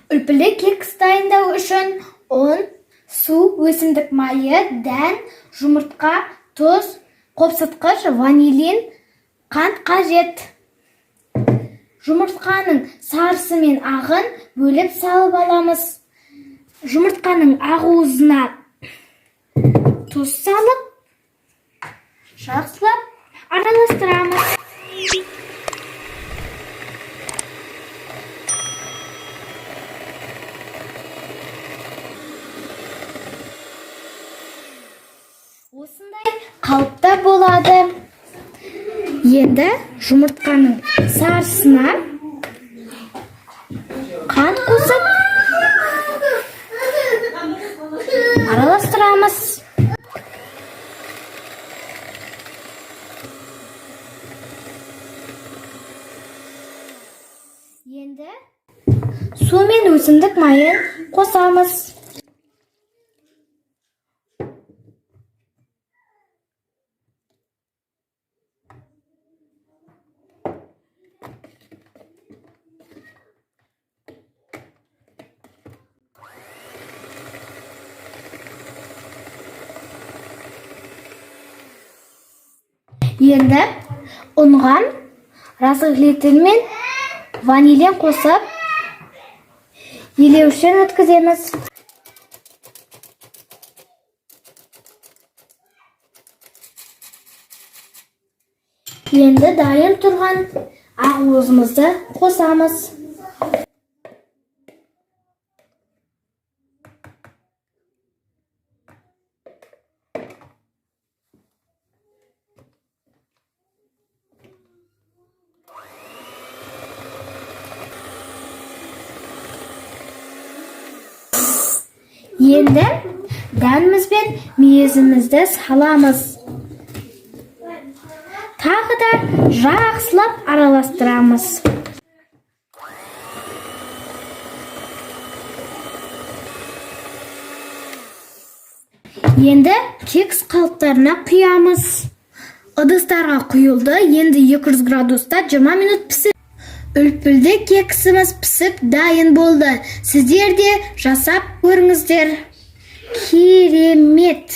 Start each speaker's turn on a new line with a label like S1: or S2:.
S1: Үлпілі кекс дайындау үшін ұн, су, өсімдік майы, дән, жұмыртқа, тұз, қопсытқыш, ванилин, қант қажет. Жұмыртқаның сарысы мен ағын бөліп салып аламыз. Жұмыртқаның ағуызына тұз салып, жақсылап араластырамыз. Осындай қалыпта болады. Енді жұмыртқаның сарысына қант қосып араластырамыз. Енді су мен өсімдік майын қосамыз. Енді ұнған разғылетін мен ванилин қосып, елеушін өткіземіз. Енді дайын тұрған ақуызымызды қосамыз. Енді дәніміз бен мейізімізді саламыз. Тағы да жақсылап араластырамыз. Енді кекс қалыптарына құямыз. Ыдыстарға құйылды. Енді 200 градуста 20 минут пісіп. Үлпілді кексіміз пісіп дайын болды. Сіздер де жасап көріңіздер. Керемет!